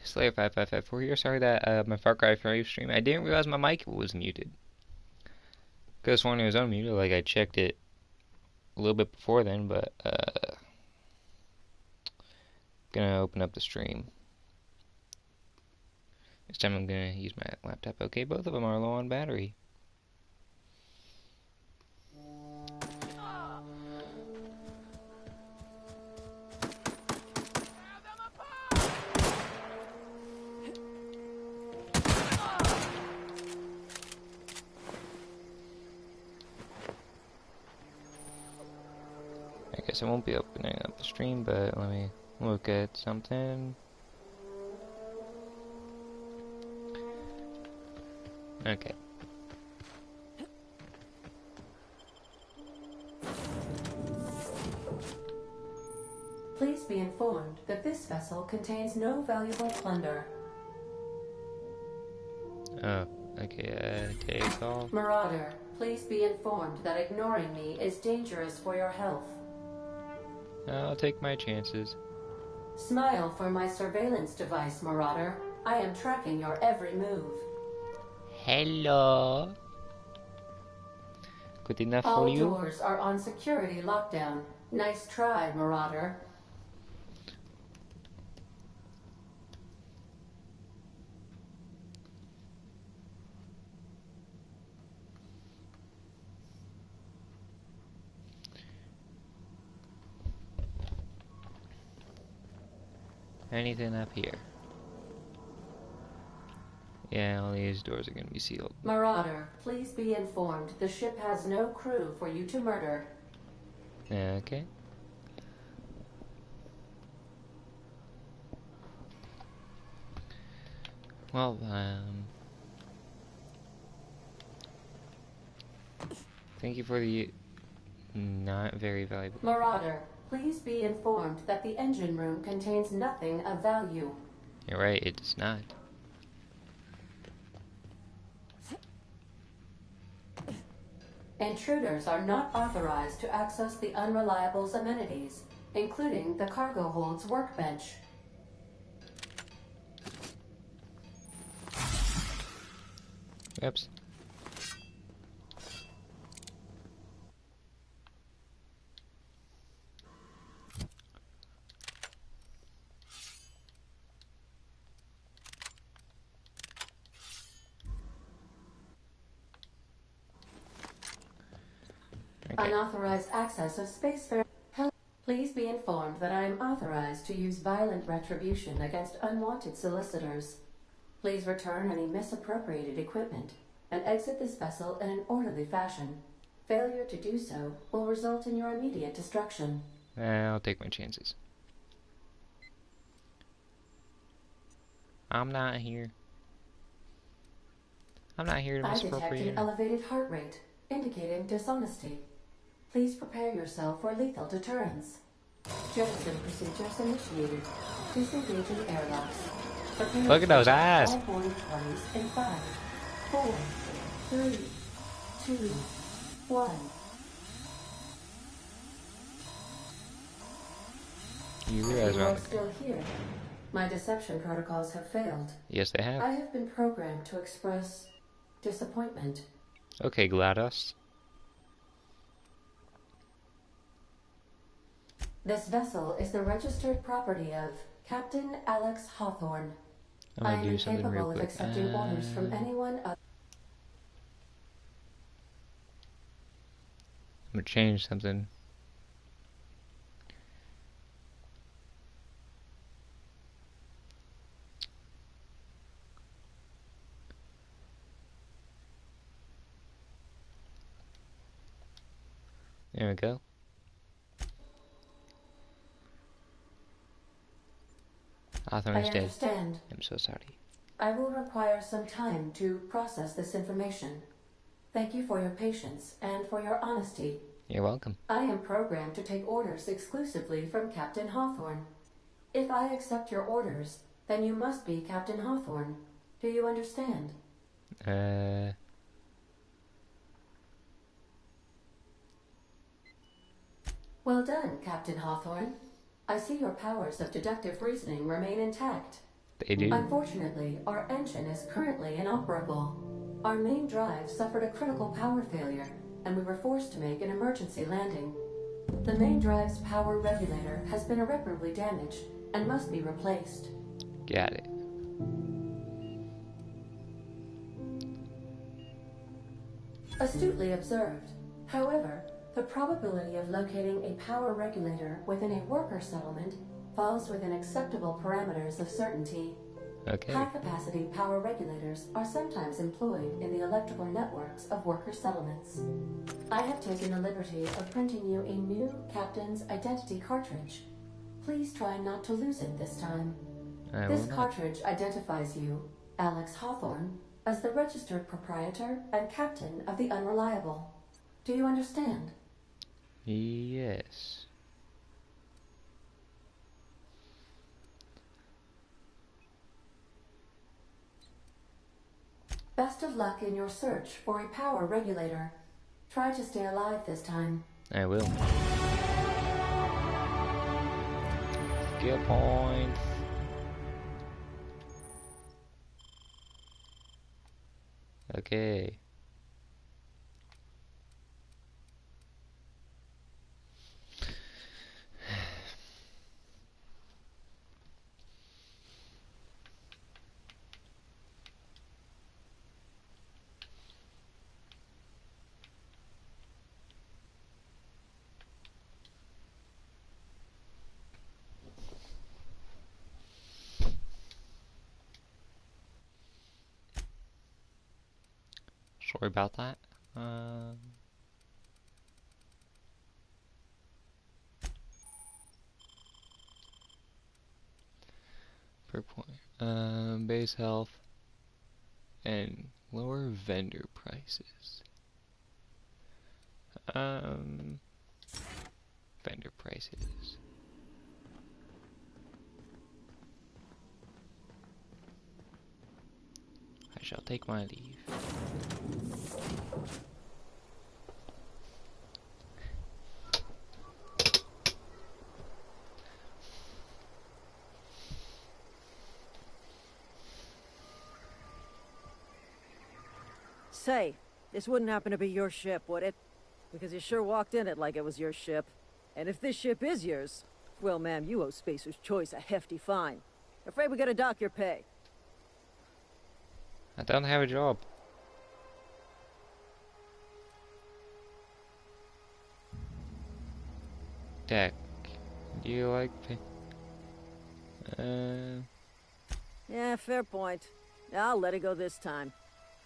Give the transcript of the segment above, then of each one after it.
Slayer5554 here. Sorry that my Far Cry 5 stream, I didn't realize my mic was muted. Could have sworn it was unmuted, like I checked it a little bit before then, but gonna open up the stream. This time I'm gonna use my laptop. Okay, both of them are low on battery. I guess I won't be opening up the stream, but let me look at something. Okay. Please be informed that this vessel contains no valuable plunder. Oh, okay, take off. Marauder, please be informed that ignoring me is dangerous for your health. I'll take my chances. Smile for my surveillance device, Marauder. I am tracking your every move. Hello. Good enough for you? All doors are on security lockdown. Nice try, Marauder. Anything up here? Yeah, all these doors are gonna be sealed. Marauder, please be informed the ship has no crew for you to murder. Okay. Well, thank you for the not very valuable. Marauder, please be informed that the engine room contains nothing of value. You're right, it does not. Intruders are not authorized to access the Unreliable's amenities, including the cargo hold's workbench. Oops. Okay. Unauthorized access of spacefarer. Please be informed that I am authorized to use violent retribution against unwanted solicitors. Please return any misappropriated equipment and exit this vessel in an orderly fashion. Failure to do so will result in your immediate destruction. I'll take my chances. I'm not here. I'm not here to I detect misappropriate. an elevated heart rate, indicating dishonesty. Please prepare yourself for lethal deterrence. Jettison procedures initiated. Disengaging airlocks. Prepare Look at those eyes. all boarding parties in 5, 4, 3, 2, 1. You realize You we're on are the still here. My deception protocols have failed. Yes, they have. I have been programmed to express disappointment. Okay, GLaDOS. This vessel is the registered property of Captain Alex Hawthorne. I'm I gonna am do something real incapable of quick. accepting orders from anyone other. I'm gonna change something. There we go. Hawthorne I is dead. understand. I'm so sorry. I will require some time to process this information. Thank you for your patience and for your honesty. You're welcome. I am programmed to take orders exclusively from Captain Hawthorne. If I accept your orders, then you must be Captain Hawthorne. Do you understand? Well done, Captain Hawthorne. I see your powers of deductive reasoning remain intact. They do? Unfortunately, our engine is currently inoperable. Our main drive suffered a critical power failure, and we were forced to make an emergency landing. The main drive's power regulator has been irreparably damaged and must be replaced. Got it. Astutely observed. However, the probability of locating a power regulator within a worker settlement falls within acceptable parameters of certainty. Okay. High-capacity power regulators are sometimes employed in the electrical networks of worker settlements. I have taken the liberty of printing you a new Captain's Identity cartridge. Please try not to lose it this time. I This will not. cartridge identifies you, Alex Hawthorne, as the registered proprietor and captain of the Unreliable. Do you understand? Yes. Best of luck in your search for a power regulator. Try to stay alive this time. I will. Skill points. Okay. Sorry about that. Per point. Base health and lower vendor prices. Um, Vendor prices. I shall take my leave. Say, this wouldn't happen to be your ship, would it? Because you sure walked in it like it was your ship. And if this ship is yours, well, ma'am, you owe Spacer's Choice a hefty fine. Afraid we gotta dock your pay. I don't have a job. Deck. Do you like Yeah, fair point. I'll let it go this time.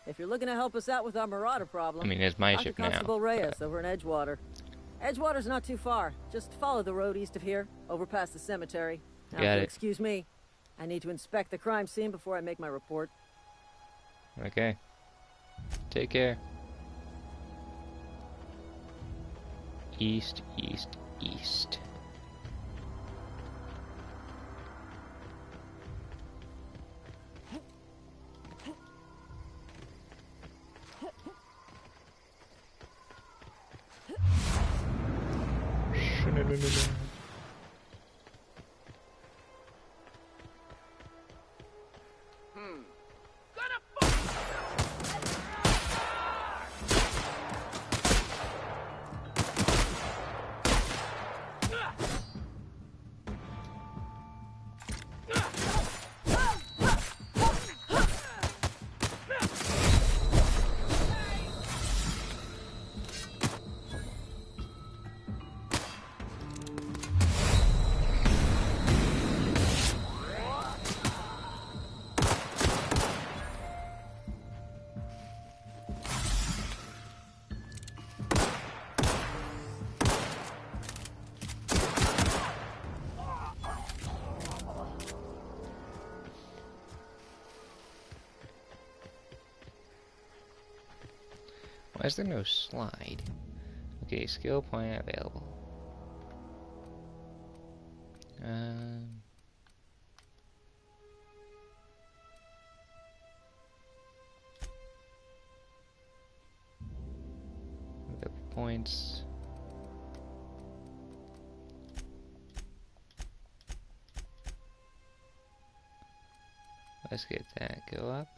If you're looking to help us out with our marauder problem, I mean, it's my talk to ship now. Constable Reyes over in Edgewater. Edgewater's not too far. Just follow the road east of here, over past the cemetery. Now, if Got you'll it. excuse me, I need to inspect the crime scene before I make my report. Okay. Take care. East, east, east. Why is there no slide? Okay, skill point available. The points. Let's get that. Go up.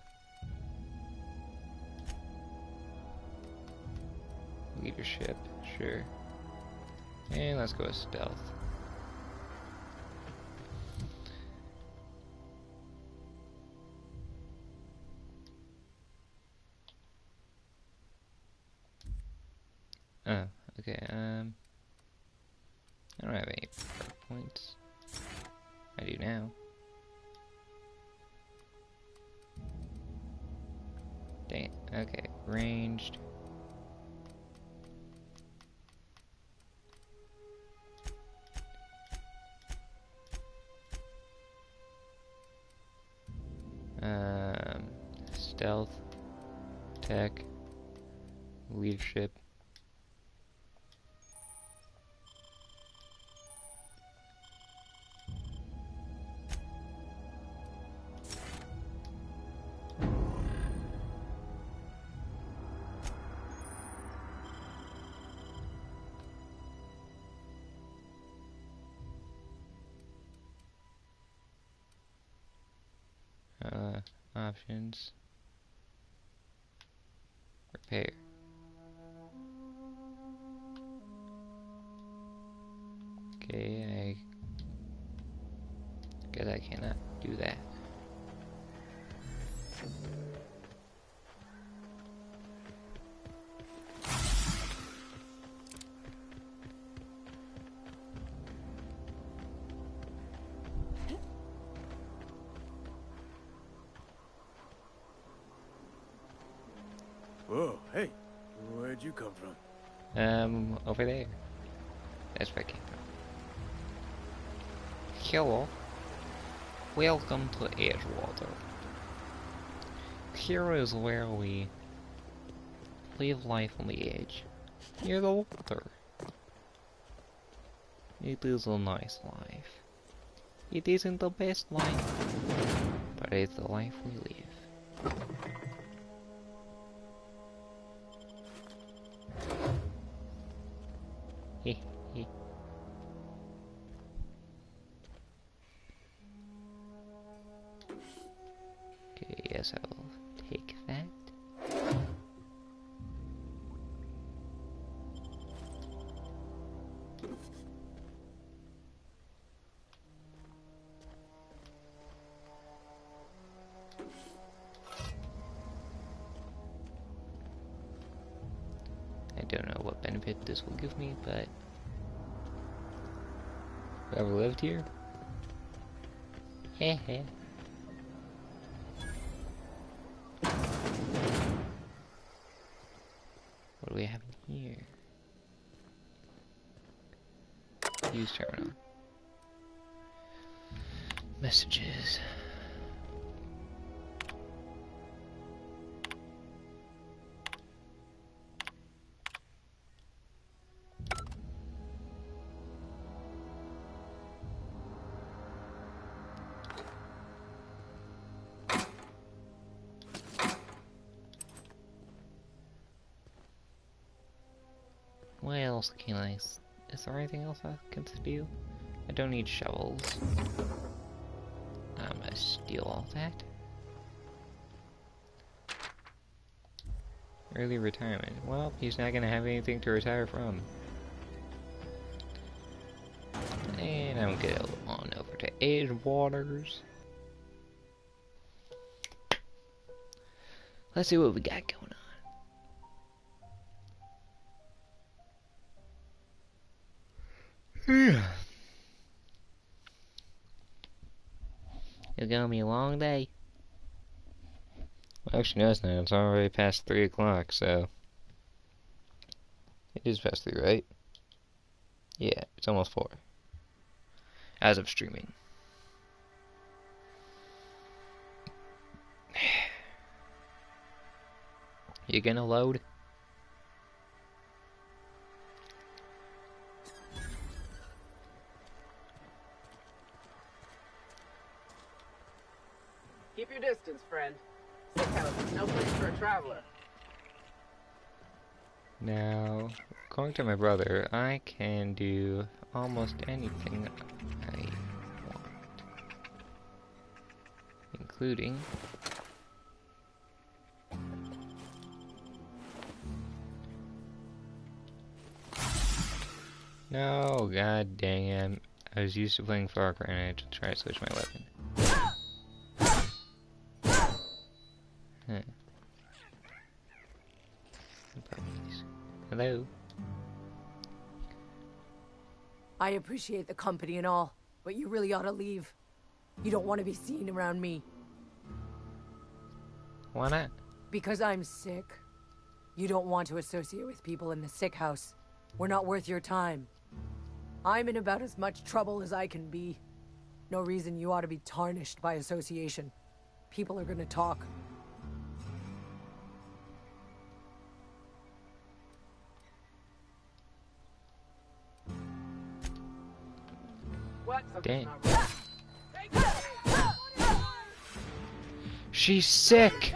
Leadership, sure. And let's go with stealth. Oh, okay, I don't have any points. I do now. Dang it. Okay, ranged. Stealth, tech, leadership. Options. Repair. Okay, I guess I cannot do that. Whoa, hey, where'd you come from? Over there. That's where I came from. Hello. Welcome to Edgewater. Here is where we live life on the edge, near the water. It is a nice life. It isn't the best life, but it's the life we live. Heh heh. Okay, yes, I will take that. I don't know what benefit this will give me, but whoever lived here? Heh heh. What do we have in here? Use terminal. Messages. What else can I... Is there anything else I can steal? I don't need shovels. I'm gonna steal all that. Early retirement. Well, he's not gonna have anything to retire from. And I'm gonna go on over to Edgewaters. Let's see what we got going on. It's gonna be a long day. Well, actually, no, it's not. It's already past 3 o'clock, so... It is past 3, right? Yeah, it's almost 4. As of streaming. You gonna load? Keep your distance, friend. Sick house is no place for a traveler. Now, according to my brother, I can do almost anything I want. including no, god dang it. I was used to playing Far Cry and I had to try to switch my weapon. Huh. Puppies. Hello. I appreciate the company and all, but you really ought to leave. You don't want to be seen around me. Why not? Because I'm sick. You don't want to associate with people in the sick house. We're not worth your time. I'm in about as much trouble as I can be. No reason you ought to be tarnished by association. People are gonna talk. What? Dang. Something's not right. She's sick!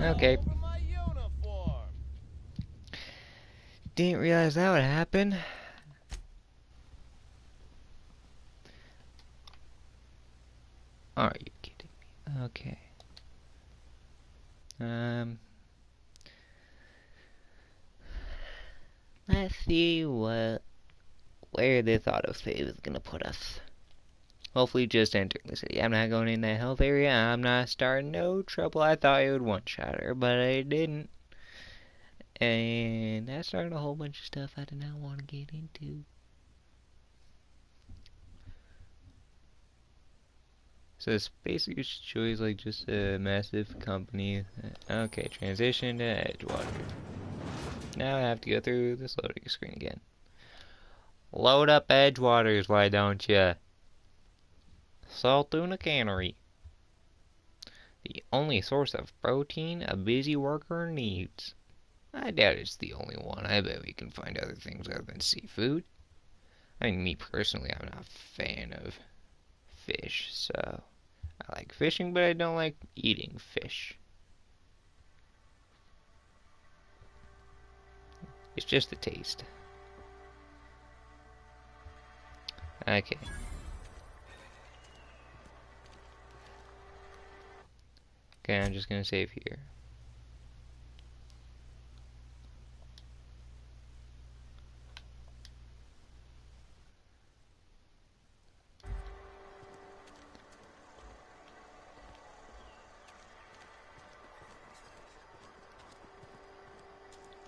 Okay. Didn't realize that would happen. Are you kidding me? Okay. Let's see where this autosave is gonna put us. Hopefully just entering the city. I'm not going in that health area. I'm not starting no trouble. I thought it would one-shot her, but I didn't. And that started a whole bunch of stuff I did not want to get into. So Space Goose Choice like just a massive company. Okay, transition to Edgewater. Now I have to go through this loading screen again. Load up Edgewaters, why don't ya? Saltuna Cannery. The only source of protein a busy worker needs. I doubt it's the only one. I bet we can find other things other than seafood. I mean, me personally, I'm not a fan of fish, so I like fishing, but I don't like eating fish. It's just the taste. Okay. Okay, I'm just gonna save here.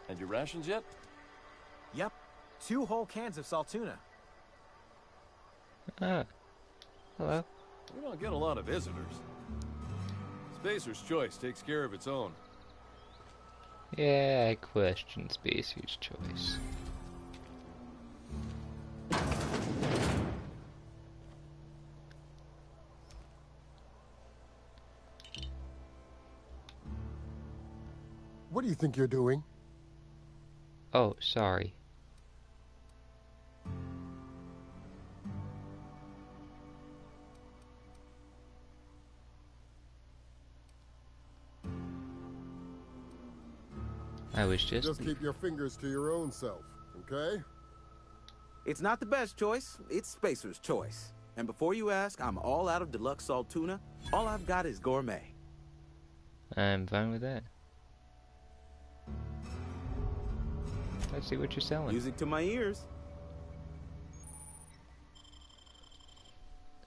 And your rations yet? Yep. 2 whole cans of salt tuna. Ah, hello. We don't get a lot of visitors. Spacer's Choice takes care of its own. Yeah, I question Spacer's Choice. What do you think you're doing? Oh, sorry. I was Just keep your fingers to your own self, okay? It's not the best choice, it's Spacer's Choice. And before you ask, I'm all out of deluxe salt tuna. All I've got is gourmet. I'm fine with that. Let's see what you're selling. Music to my ears.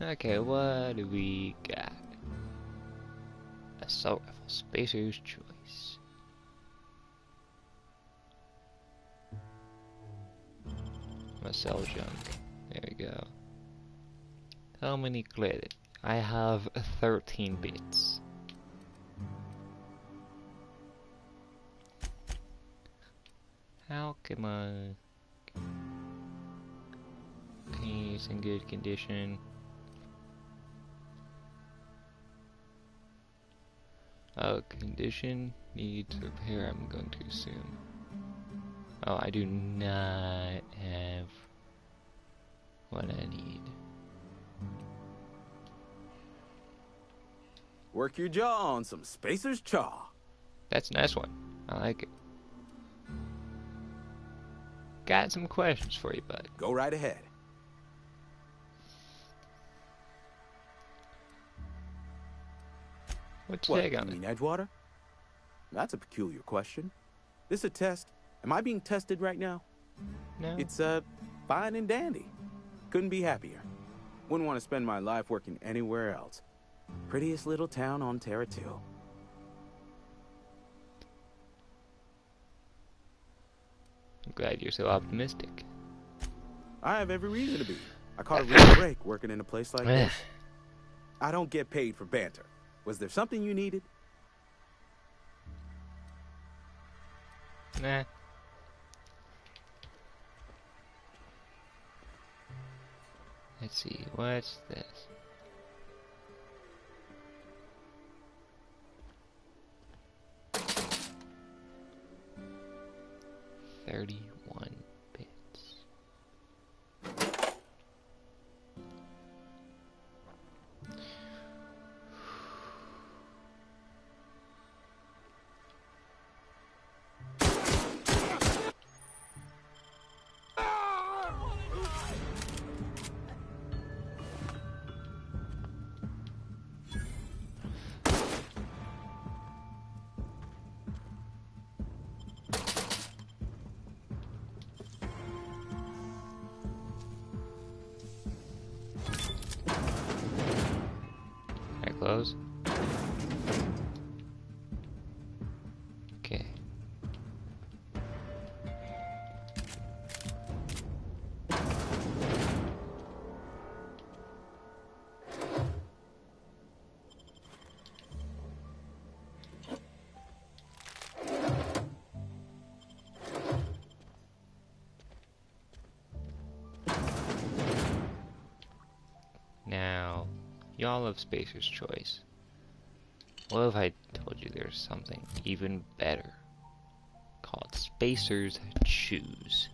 Okay, what do we got? Assault rifle, Spacer's Choice. I'm gonna sell junk. There we go. How many credit? I have 13 bits. How come I... Okay, it's in good condition. Condition needs repair. I'm going to assume. Oh, I do not have what I need. Work your jaw on some Spacer's Chaw. That's a nice one. I like it. Got some questions for you, bud. Go right ahead. What's your What, take you on it? mean Edgewater? That's a peculiar question. This a test? Am I being tested right now? No. It's, fine and dandy. Couldn't be happier. Wouldn't want to spend my life working anywhere else. Prettiest little town on Terra 2. I'm glad you're so optimistic. I have every reason to be. I caught a real break working in a place like this. I don't get paid for banter. Was there something you needed? Nah. Let's see, what's this? $31 bits. Can I close? Okay. Now, y'all love Spacer's Choice. What if I told you there's something even better called Spacer's Choose?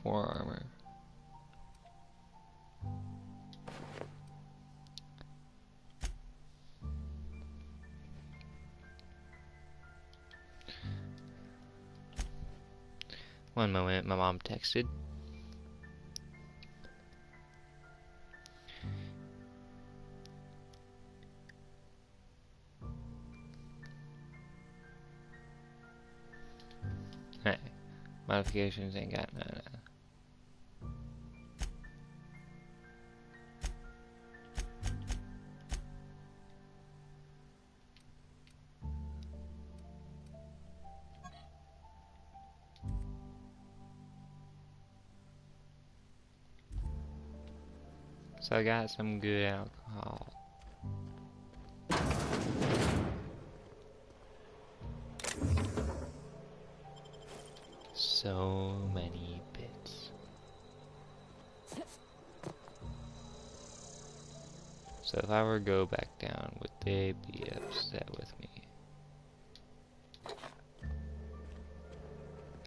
4 armor. One moment, my mom texted. Alright. Modifications ain't got none. So I got some good alcohol. So many bits. So if I were to go back down, would they be upset with me?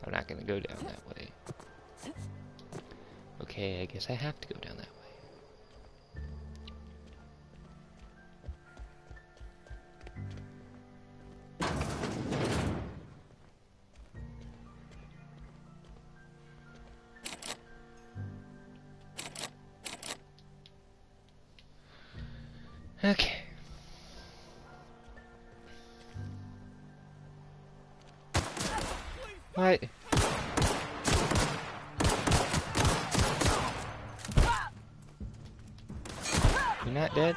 I'm not gonna go down that way. Okay, I guess I have to go down that way. Okay. What? You're not dead?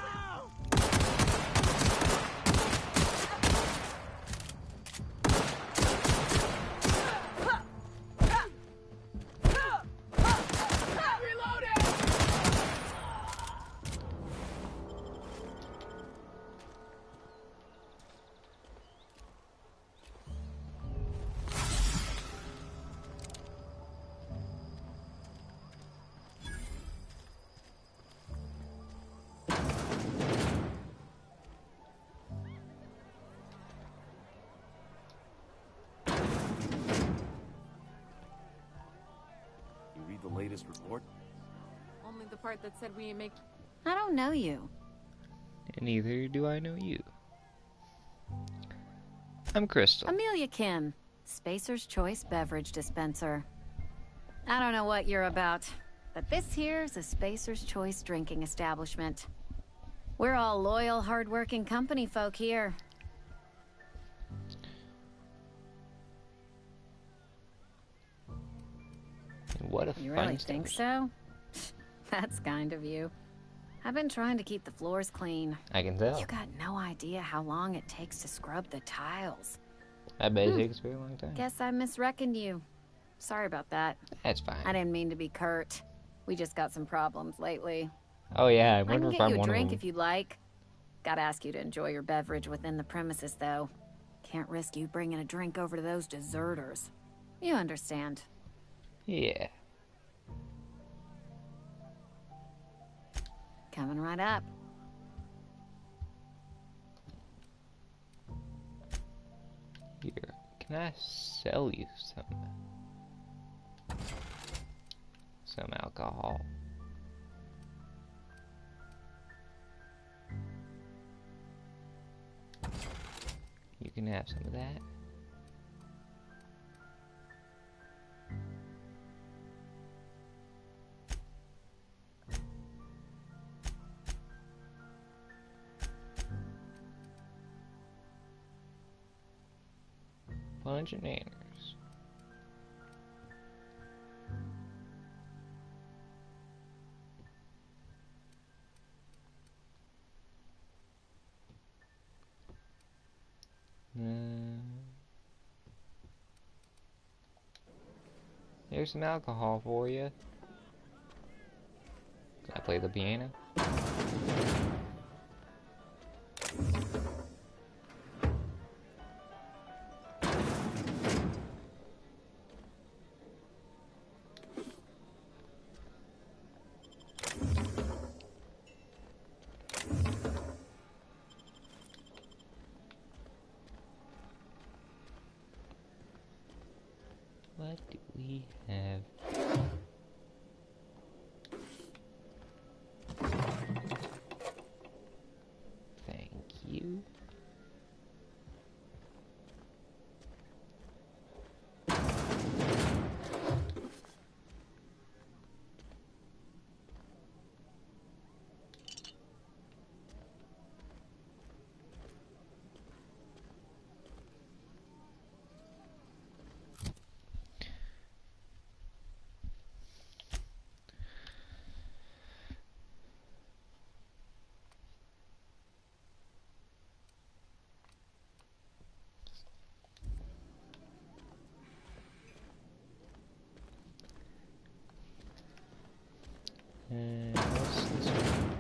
read the latest report? Only the part that said we ain't make... I don't know you. And neither do I know you. I'm Crystal. Amelia Kim, Spacer's Choice Beverage Dispenser. I don't know what you're about, but this here's a Spacer's Choice drinking establishment. We're all loyal, hard-working company folk here. What a You fun really think so? That's kind of you. I've been trying to keep the floors clean. I can tell. You got no idea how long it takes to scrub the tiles. I bet it takes a very long time. Guess I misreckoned you. Sorry about that. That's fine. I didn't mean to be curt. We just got some problems lately. Oh yeah, I I wonder can if get I'm you a one of drink them. if you'd like. Gotta ask you to enjoy your beverage within the premises, though. Can't risk you bringing a drink over to those deserters. You understand. Yeah. Coming right up. Here, can I sell you some alcohol? You can have some of that. Bunch of nanners. Here's some alcohol for you. Can I play the piano? What do we have? Thank you. What's this one?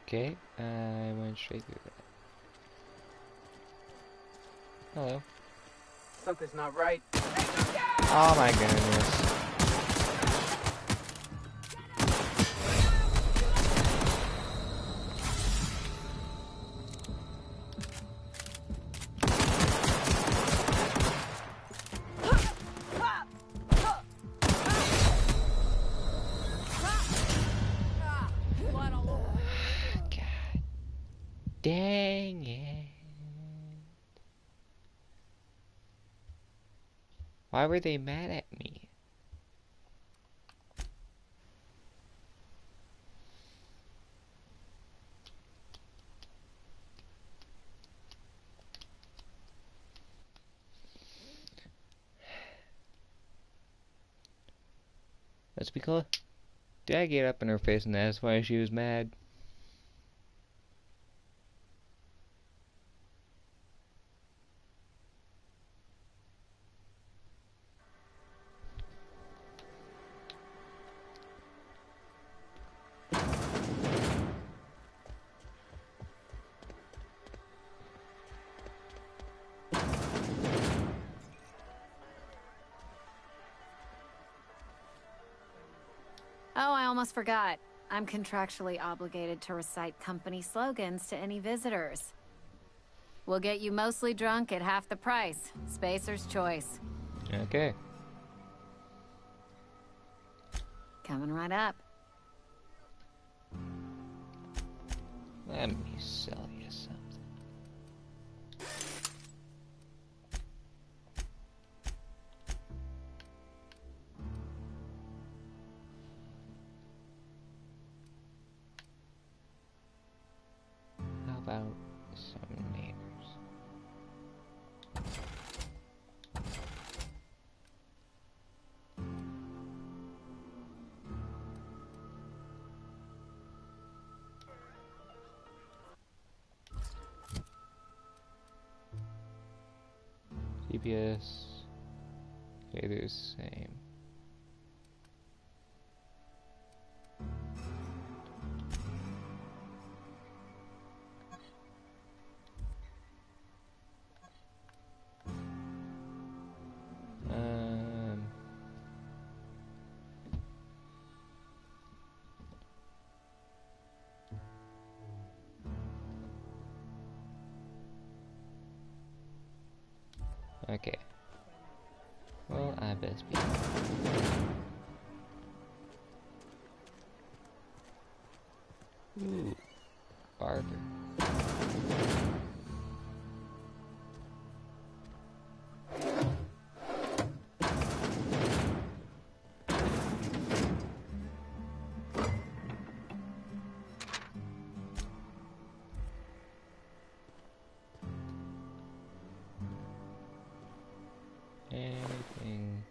Okay, I went straight through that. Hello. Something's not right. Oh my goodness. God dang it. Why were they mad at me? That's because did I get up in her face and that's why she was mad? Oh, I almost forgot. I'm contractually obligated to recite company slogans to any visitors. We'll get you mostly drunk at half the price. Spacer's choice. Okay. Coming right up. Let me sell you something. How about some neighbors? GPS. Okay, they're the same. Um. Okay. Well, I best be. Ooh, barber. Anything.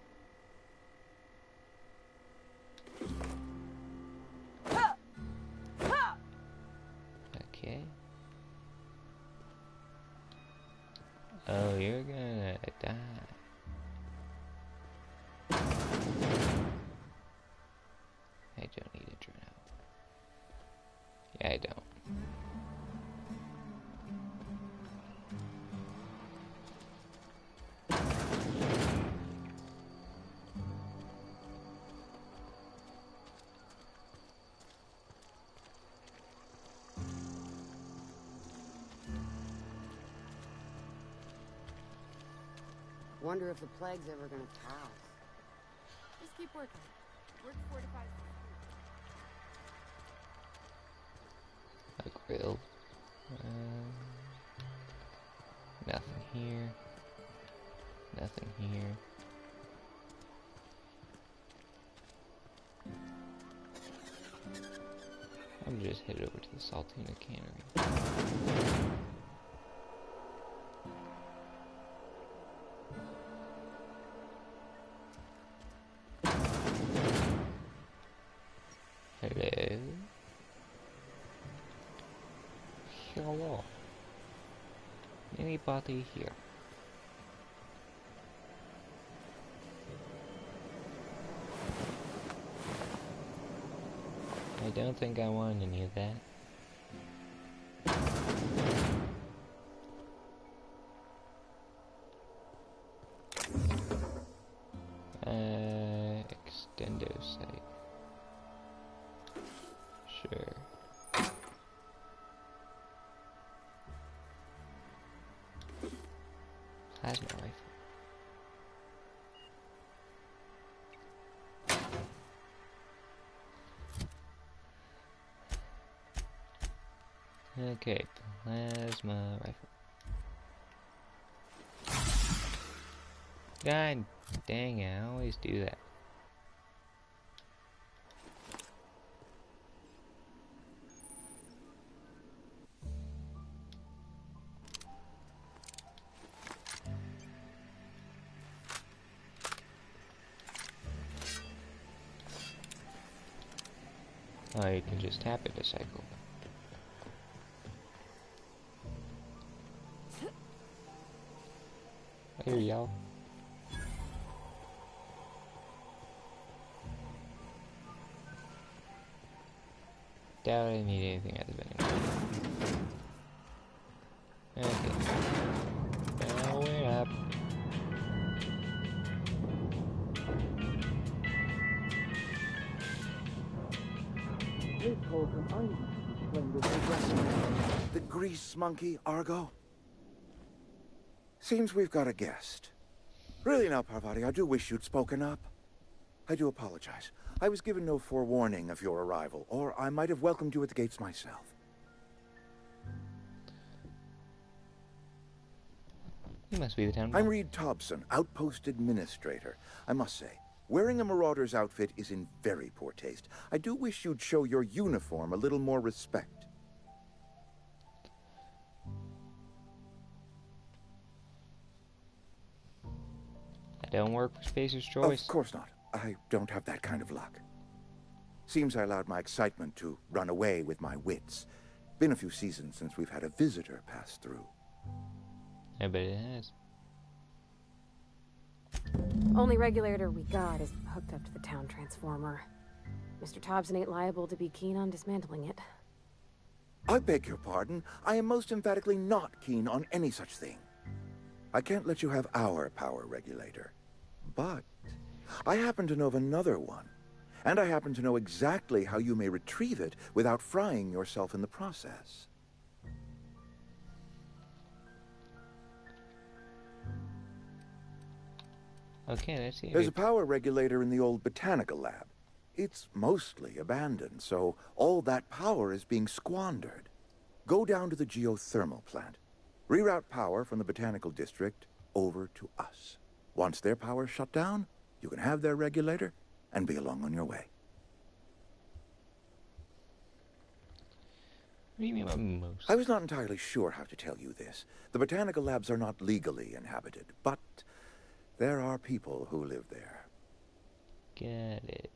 Okay. Oh, you're gonna die. I don't need a drone. Yeah, I don't. Wonder if the plague's ever gonna pass. Just keep working. Work 4 to 5. A grill. Nothing here. Nothing here. I'm just headed over to the Saltina Cannery. Hello? Hello? Anybody here? I don't think I want any of that. Extendo site. Sure. Plasma rifle. Okay, plasma rifle. God dang it, I always do that. Oh, you can just tap it to cycle. Here, y'all. Doubt I need anything at the vending machine. Okay. Going up. Miss Holcomb, are you playing with aggressive? The grease monkey, Argo? Seems we've got a guest. Really now, Parvati, I do wish you'd spoken up. I do apologize. I was given no forewarning of your arrival, or I might have welcomed you at the gates myself. You must be the town. I'm Reed Thompson, Outpost Administrator. I must say, wearing a marauder's outfit is in very poor taste. I do wish you'd show your uniform a little more respect. I don't work for Spacer's Choice. Of course not. I don't have that kind of luck. Seems I allowed my excitement to run away with my wits. Been a few seasons since we've had a visitor pass through. I bet it has. Only regulator we got is hooked up to the town transformer. Mr. Thompson ain't liable to be keen on dismantling it. I beg your pardon. I am most emphatically not keen on any such thing. I can't let you have our power regulator. But I happen to know of another one. And I happen to know exactly how you may retrieve it without frying yourself in the process. Okay, let's see. There's a power regulator in the old botanical lab. It's mostly abandoned, so all that power is being squandered. Go down to the geothermal plant. Reroute power from the botanical district over to us. Once their power's shut down, you can have their regulator and be along on your way. What do you mean by most? I was not entirely sure how to tell you this. The botanical labs are not legally inhabited, but there are people who live there. Get it.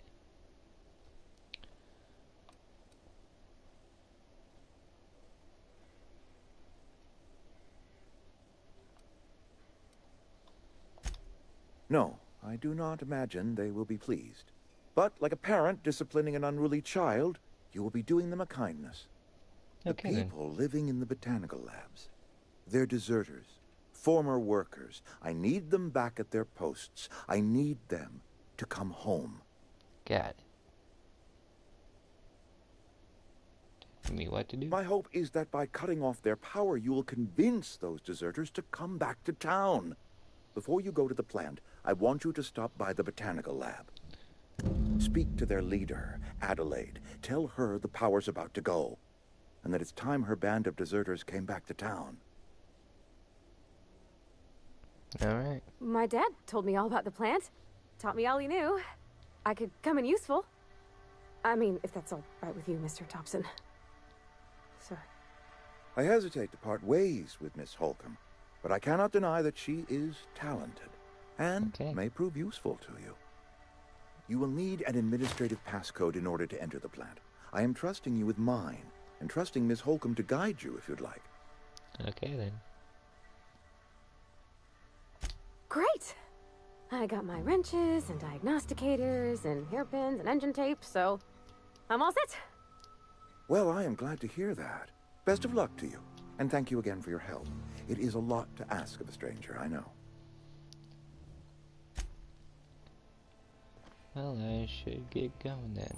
No, I do not imagine they will be pleased. But like a parent disciplining an unruly child, you will be doing them a kindness. Okay, the people living in the botanical labs, they're deserters, former workers. I need them back at their posts. I need them to come home. Got it. Tell me what to do. My hope is that by cutting off their power, you will convince those deserters to come back to town. Before you go to the plant, I want you to stop by the botanical lab. Speak to their leader, Adelaide. Tell her the power's about to go, and that it's time her band of deserters came back to town. Alright. My dad told me all about the plant. Taught me all he knew. I could come in useful. I mean, if that's all right with you, Mr. Thompson. Sir. I hesitate to part ways with Miss Holcomb, but I cannot deny that she is talented, and may prove useful to you. You will need an administrative passcode in order to enter the plant. I am trusting you with mine, and trusting Miss Holcomb to guide you if you'd like. Okay, then. Great! I got my wrenches and diagnosticators and hairpins and engine tape, so I'm all set. Well, I am glad to hear that. Best of luck to you, and thank you again for your help. It is a lot to ask of a stranger, I know. Well, I should get going then.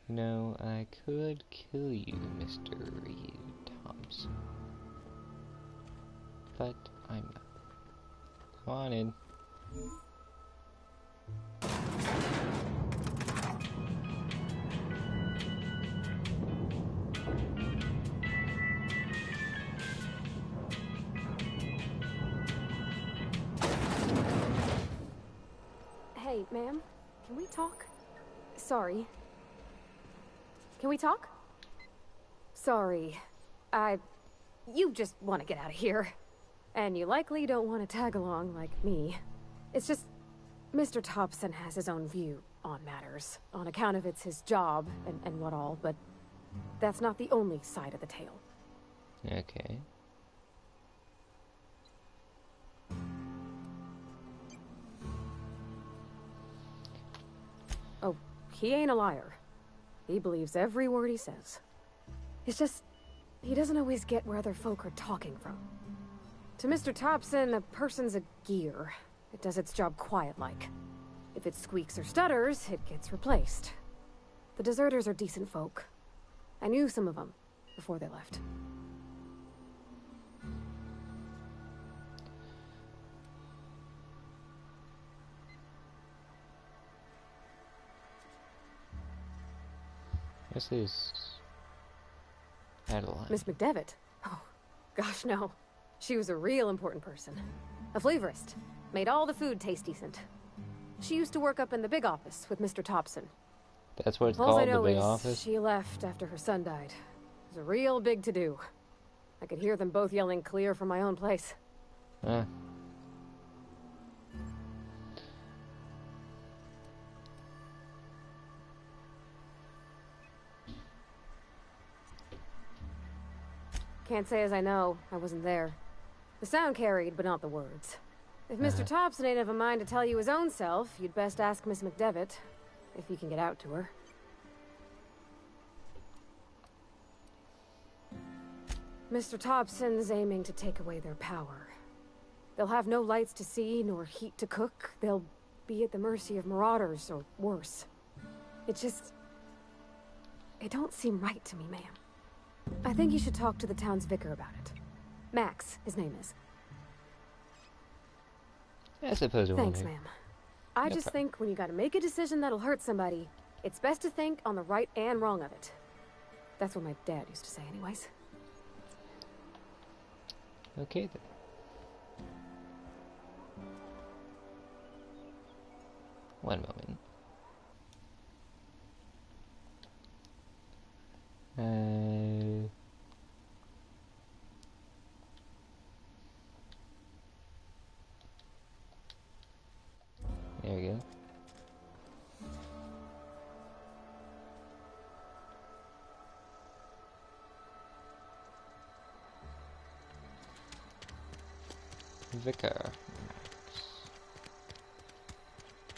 You know, I could kill you, Mr. Reed Thompson. But I'm not. Come on in. Hey, ma'am, can we talk? Sorry. Can we talk? Sorry. You just want to get out of here. And you likely don't want to tag along like me. It's just, Mr. Thompson has his own view on matters. On account of it's his job and what all, but that's not the only side of the tale. Okay. Oh, he ain't a liar. He believes every word he says. It's just, he doesn't always get where other folk are talking from. To Mr. Thompson, a person's a gear. It does its job quiet-like. If it squeaks or stutters, it gets replaced. The deserters are decent folk. I knew some of them before they left. This is Adeline. Miss McDevitt? Oh, gosh, no. She was a real important person. A flavorist. Made all the food taste decent. She used to work up in the big office with Mr. Thompson. That's what it's All called, I the know big is office? she left after her son died. It was a real big to-do. I could hear them both yelling clear from my own place. Huh. Can't say as I know. I wasn't there. The sound carried, but not the words. If Mr. Thompson ain't of a mind to tell you his own self, you'd best ask Miss McDevitt, if you can get out to her. Mr. Thompson's aiming to take away their power. They'll have no lights to see, nor heat to cook. They'll be at the mercy of marauders, or worse. It don't seem right to me, ma'am. I think you should talk to the town's vicar about it. Max, his name is. I suppose it won't Thanks, hurt. ma'am. I just think when you gotta make a decision that'll hurt somebody, it's best to think on the right and wrong of it. That's what my dad used to say anyways. Okay then. One moment. There we go. Vicar.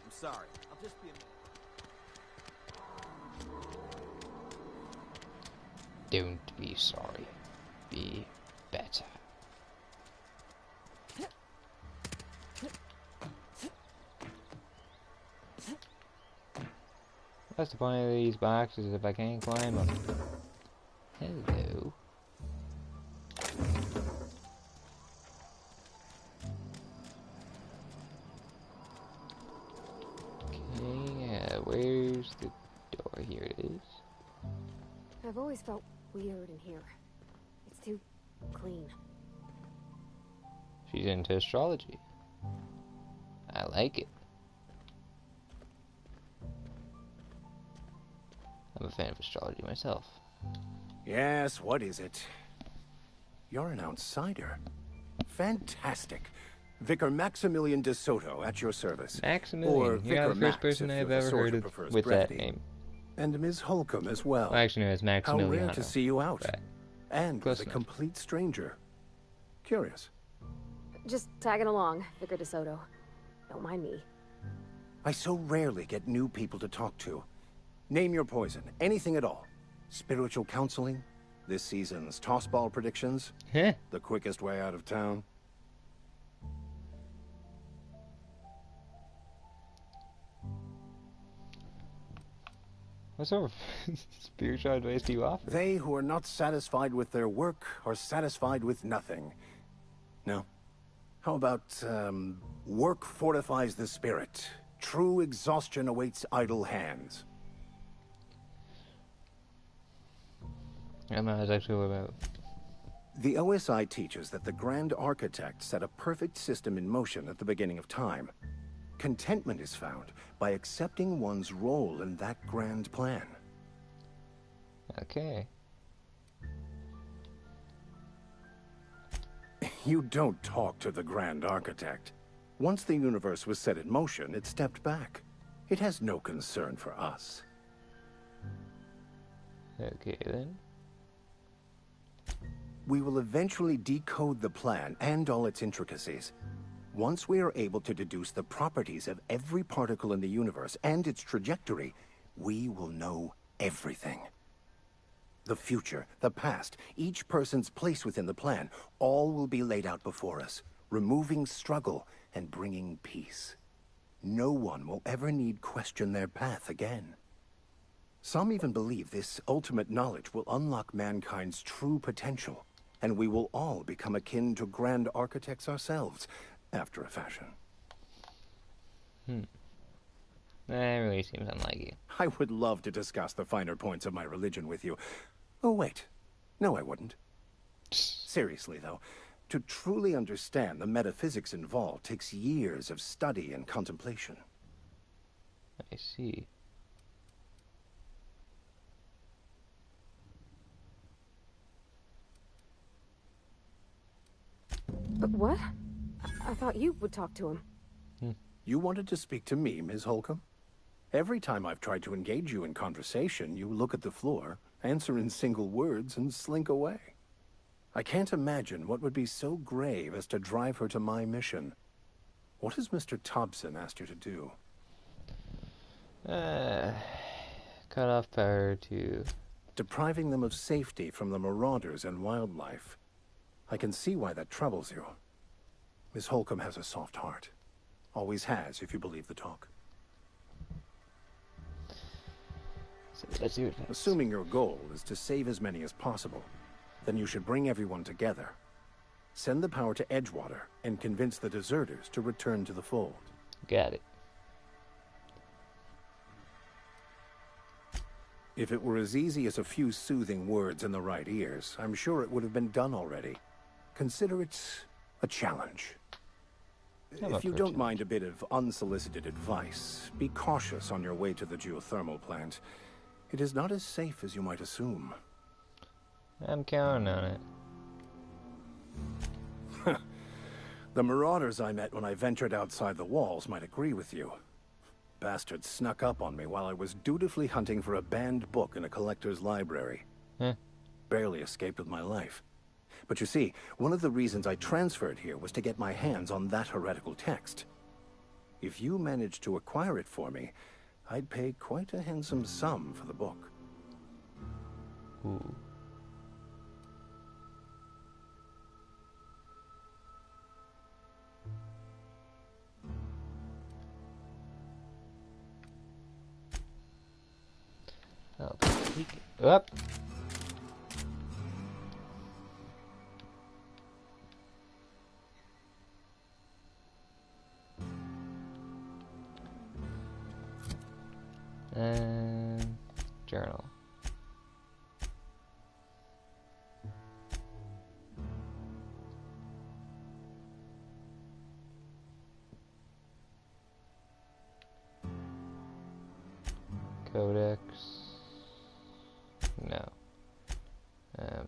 I'm sorry. I'll just be a minute. Don't be sorry. Be better. What's the point of these boxes if I can't climb them? Hello. Okay, where's the door? Here it is. I've always felt weird in here. It's too clean. She's into astrology. I like it. I'm a fan of astrology myself. Yes, what is it? You're an outsider. Fantastic. Vicar Maximilian de Soto at your service. Maximilian. Or You're Vicar not the first Max, person if I've the ever sorter heard of prefers with brevity. that name. And Ms. Holcomb as well. Well, actually, no, it's Maximiliano. How rare to see you out. But And close with a enough. complete stranger. Curious. Just tagging along, Vicar DeSoto. Don't mind me. I so rarely get new people to talk to. Name your poison. Anything at all. Spiritual counseling? This season's tossball predictions? Huh? The quickest way out of town? What sort of spiritual advice do you offer? They who are not satisfied with their work are satisfied with nothing. No. How about, work fortifies the spirit. True exhaustion awaits idle hands. I don't know what it's actually all about. The OSI teaches that the Grand Architect set a perfect system in motion at the beginning of time. Contentment is found by accepting one's role in that grand plan. Okay. You don't talk to the Grand Architect. Once the universe was set in motion, it stepped back. It has no concern for us. Okay, then. We will eventually decode the plan and all its intricacies. Once we are able to deduce the properties of every particle in the universe and its trajectory, we will know everything. The future, the past, each person's place within the plan, all will be laid out before us, removing struggle and bringing peace. No one will ever need question their path again. Some even believe this ultimate knowledge will unlock mankind's true potential, and we will all become akin to grand architects ourselves, after a fashion. That really seems unlike you. I would love to discuss the finer points of my religion with you. Oh, wait. No, I wouldn't. Seriously, though, to truly understand the metaphysics involved takes years of study and contemplation. I see. But what? I thought you would talk to him. You wanted to speak to me, Ms. Holcomb? Every time I've tried to engage you in conversation, you look at the floor, answer in single words, and slink away. I can't imagine what would be so grave as to drive her to my mission. What has Mr. Thompson asked you to do? Cut off power to... Depriving them of safety from the marauders and wildlife. I can see why that troubles you. Miss Holcomb has a soft heart. Always has, if you believe the talk. So let's see what happens. Assuming your goal is to save as many as possible, then you should bring everyone together. Send the power to Edgewater and convince the deserters to return to the fold. Got it. If it were as easy as a few soothing words in the right ears, I'm sure it would have been done already. Consider it a challenge. If you don't mind a bit of unsolicited advice, be cautious on your way to the geothermal plant. It is not as safe as you might assume. I'm counting on it. The marauders I met when I ventured outside the walls might agree with you. Bastards snuck up on me while I was dutifully hunting for a banned book in a collector's library. Barely escaped with my life. But you see, one of the reasons I transferred here was to get my hands on that heretical text. If you managed to acquire it for me, I'd pay quite a handsome sum for the book. Ooh. Oh, peek up. And journal. Codex. No. And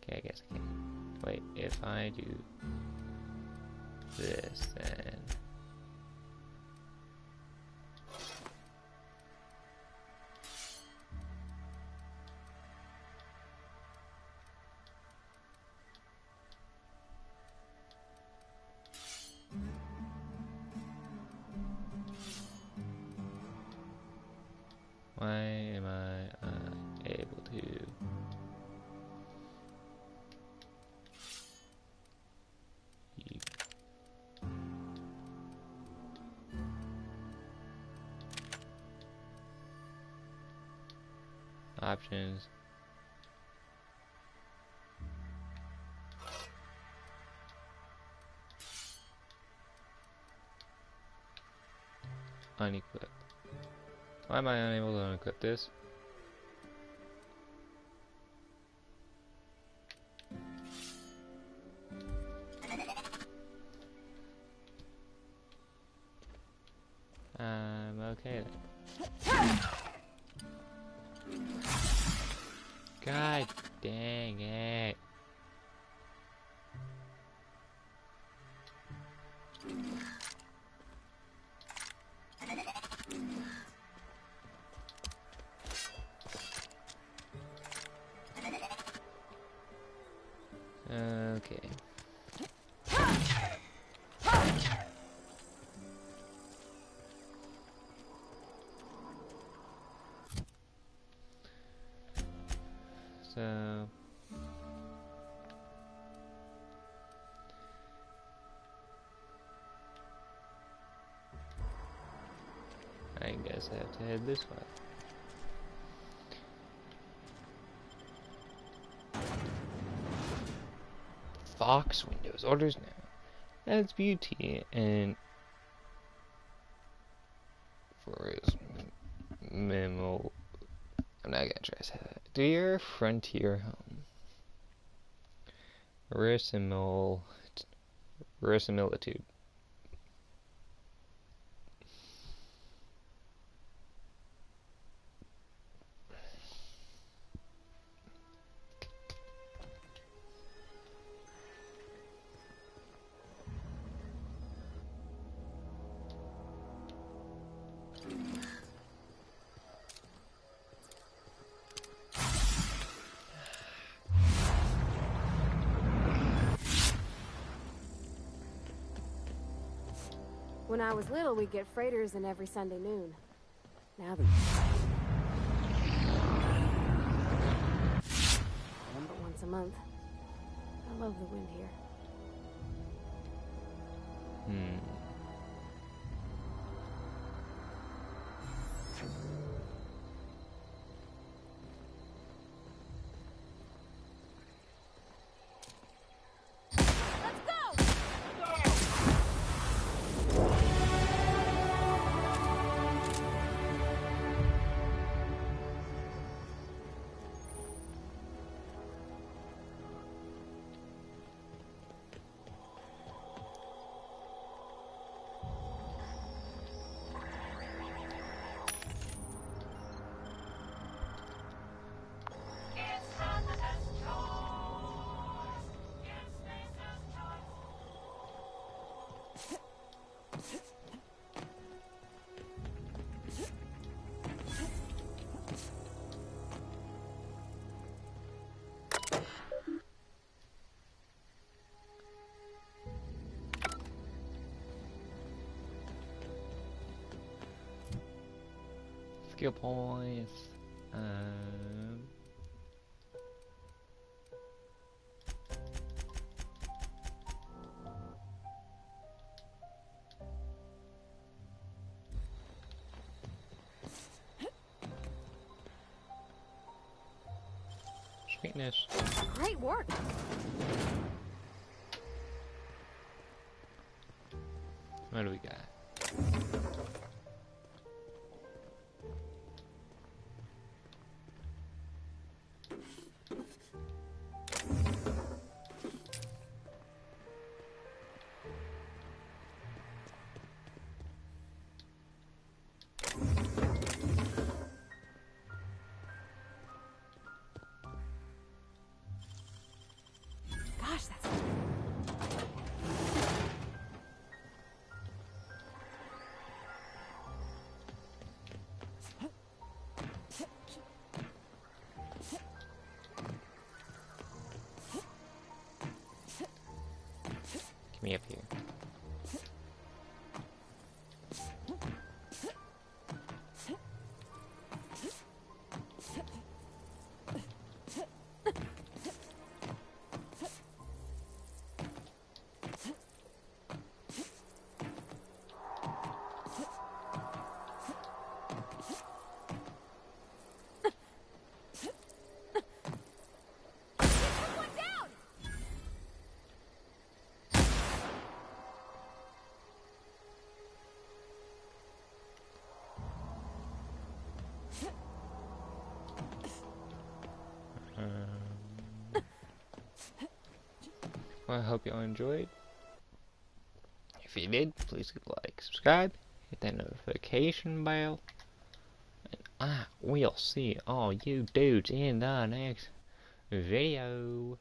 okay, I guess I can. Wait, if I do this, then why am I unable to? Options. Unequip. Why am I unable to unequip this? Okay then. God dang it. guess I have to head this way. Fox Windows orders now. That's beauty and for his minimal. I'm not gonna try to say that. Do your frontier home. Verisimilitude. When I was little, we'd get freighters in every Sunday noon. Now they... but once a month. I love the wind here. Skill points. Sweetness. Great work. What do we got? Gosh, that's... Get me up here. Well, I hope y'all enjoyed. If you did, please hit like, subscribe, hit that notification bell, and I will see all you dudes in the next video.